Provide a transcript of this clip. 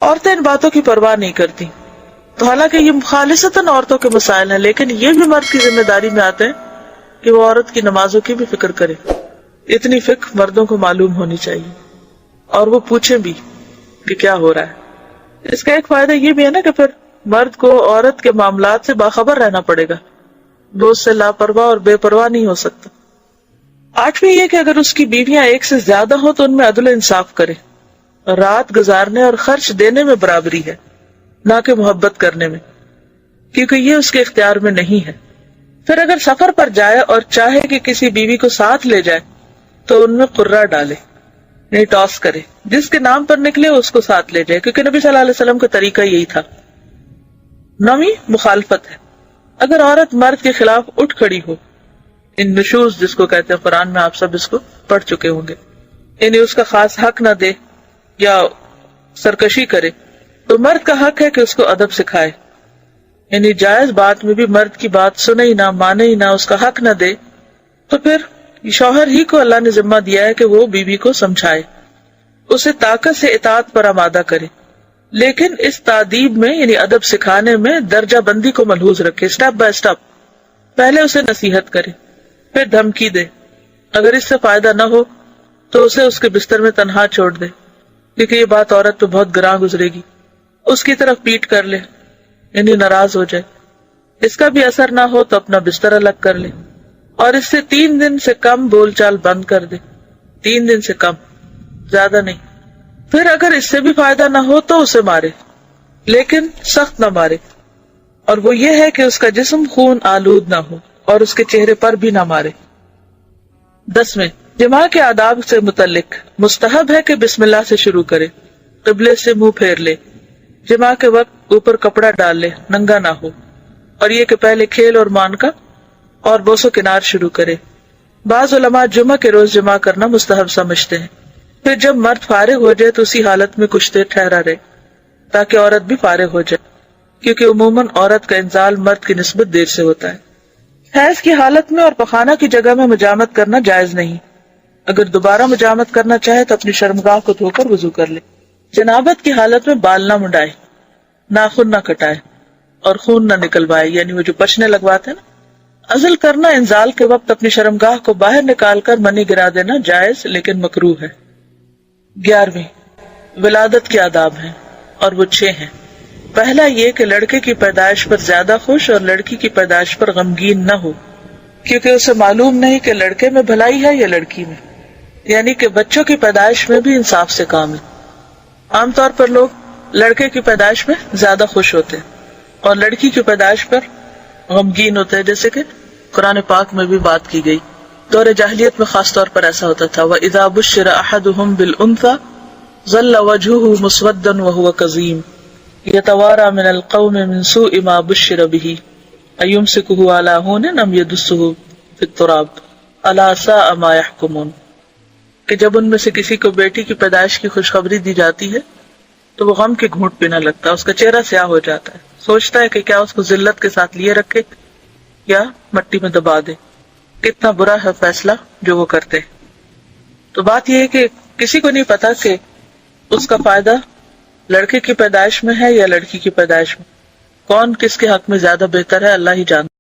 عورتیں ان باتوں کی پرواہ نہیں کرتی. تو حالانکہ یہ خالصتاً عورتوں کے مسائل ہیں، لیکن یہ بھی مرد کی ذمہ داری میں آتے ہیں کہ وہ عورت کی نمازوں کی بھی فکر کرے. اتنی فکر مردوں کو معلوم ہونی چاہیے اور وہ پوچھیں بھی کہ کیا ہو رہا ہے. اس کا ایک فائدہ یہ بھی ہے نا کہ پھر مرد کو عورت کے معاملات سے باخبر رہنا پڑے گا، وہ اس سے لاپرواہ اور بے پرواہ نہیں ہو سکتا. 8ویں یہ کہ اگر اس کی بیویاں ایک سے زیادہ ہوں تو ان میں عدل و انصاف کرے. رات گزارنے اور خرچ دینے میں برابری ہے، نہ کہ محبت کرنے میں، کیونکہ یہ اس کے اختیار میں نہیں ہے. پھر اگر سفر پر جائے اور چاہے کہ کسی بیوی کو ساتھ لے جائے تو ان میں قرہ ڈالے، نہیں ٹاس کرے، جس کے نام پر نکلے اس کو ساتھ لے جائے، کیونکہ نبی صلی اللہ علیہ وسلم کا طریقہ یہی تھا. 9ویں مخالفت ہے. اگر عورت مرد کے خلاف اٹھ کھڑی ہو، ان نشوز جس کو کہتے ہیں، قرآن میں آپ سب اس کو پڑھ چکے ہوں گے، یعنی اس کا خاص حق نہ دے یا سرکشی کرے، تو مرد کا حق ہے کہ اس کو ادب سکھائے. یعنی جائز بات میں بھی مرد کی بات سنے ہی نہ، مانے ہی نہ، اس کا حق نہ دے، تو پھر شوہر ہی کو اللہ نے ذمہ دیا ہے کہ وہ بیوی کو سمجھائے، اسے طاقت سے اطاعت پر آمادہ کرے. لیکن اس تادیب میں یعنی ادب سکھانے میں درجہ بندی کو ملحوظ رکھے، سٹیپ بائی سٹیپ. پہلے اسے نصیحت کرے، پھر دھمکی دے، اگر اس سے فائدہ نہ ہو تو اسے اس کے بستر میں تنہا چھوڑ دے، کیونکہ یہ بات عورت پہ بہت گراں گزرے گی. اس کی طرف پیٹ کر لے، یعنی ناراض ہو جائے، اس کا بھی اثر نہ ہو تو اپنا بستر الگ کر لے، اور اس سے 3 دن سے کم بول چال بند کر دے. 3 دن سے کم، زیادہ نہیں. پھر اگر اس سے بھی فائدہ نہ ہو تو اسے مارے، لیکن سخت نہ مارے، اور وہ یہ ہے کہ اس کا جسم خون آلود نہ ہو اور اس کے چہرے پر بھی نہ مارے. 10ویں جماع کے آداب سے متعلق مستحب ہے کہ بسم اللہ سے شروع کرے، قبلے سے منہ پھیر لے، جماع کے وقت اوپر کپڑا ڈال لے، ننگا نہ ہو، اور یہ کہ پہلے کھیل اور مانکا اور بوس و کنار شروع کرے. بعض علماء جمعہ کے روز جماع کرنا مستحب سمجھتے ہیں. پھر جب مرد فارغ ہو جائے تو اسی حالت میں کچھ دیر ٹھہرا رہے تاکہ عورت بھی فارغ ہو جائے، کیونکہ عموماً عورت کا انزال مرد کی نسبت دیر سے ہوتا ہے. حیض کی حالت میں اور پخانہ کی جگہ میں مجامت کرنا جائز نہیں. اگر دوبارہ مجامت کرنا چاہے تو اپنی شرمگاہ کو دھو کر وضو کر لے. جنابت کی حالت میں بال نہ منڈائے، ناخن نہ کٹائے اور خون نہ نکلوائے، یعنی وہ جو پچنے لگواتے ہیں نا. عزل کرنا انزال کے وقت اپنی شرمگاہ کو باہر نکال کر منی گرا دینا جائز لیکن مکروہ ہے. 11ویں ولادت کے آداب ہیں اور وہ 6 ہیں. پہلا یہ کہ لڑکے کی پیدائش پر زیادہ خوش اور لڑکی کی پیدائش پر غمگین نہ ہو، کیونکہ اسے معلوم نہیں کہ لڑکے میں بھلائی ہے یا لڑکی میں. یعنی کہ بچوں کی پیدائش میں بھی انصاف سے کام ہے. عام طور پر لوگ لڑکے کی پیدائش میں زیادہ خوش ہوتے ہیں اور لڑکی کی پیدائش پر غمگین ہوتے ہیں، جیسے کہ قرآن پاک میں بھی بات کی گئی. دور جاہلیت میں خاص طور پر ایسا ہوتا تھا. وَإِذَا بُشِّرَ أَحَدُهُمْ بِالْأُنثَىٰ ظَلَّ وَجْهُهُ مُسْوَدًّا وَهُوَ كَظِيمٌ يَتَوَارَىٰ مِنَ الْقَوْمِ مِنْ سُوءِ مَا بُشِّرَ بِهِ أَيُمْسِكُهُ عَلَىٰ هُونٍ أَمْ يَدُسُّهُ فِي التُّرَابِ أَلَا سَاءَ مَا يَحْكُمُونَ. کہ جب ان میں سے کسی کو بیٹی کی پیدائش کی خوشخبری دی جاتی ہے تو وہ غم کے گھونٹ پینے لگتا ہے، اس کا چہرہ سیاہ ہو جاتا ہے، سوچتا ہے کہ کیا اس کو ذلت کے ساتھ لیے رکھے یا مٹی میں دبا دے. کتنا برا ہے فیصلہ جو وہ کرتے. تو بات یہ ہے کہ کسی کو نہیں پتا کہ اس کا فائدہ لڑکے کی پیدائش میں ہے یا لڑکی کی پیدائش میں. کون کس کے حق میں زیادہ بہتر ہے اللہ ہی جانتا.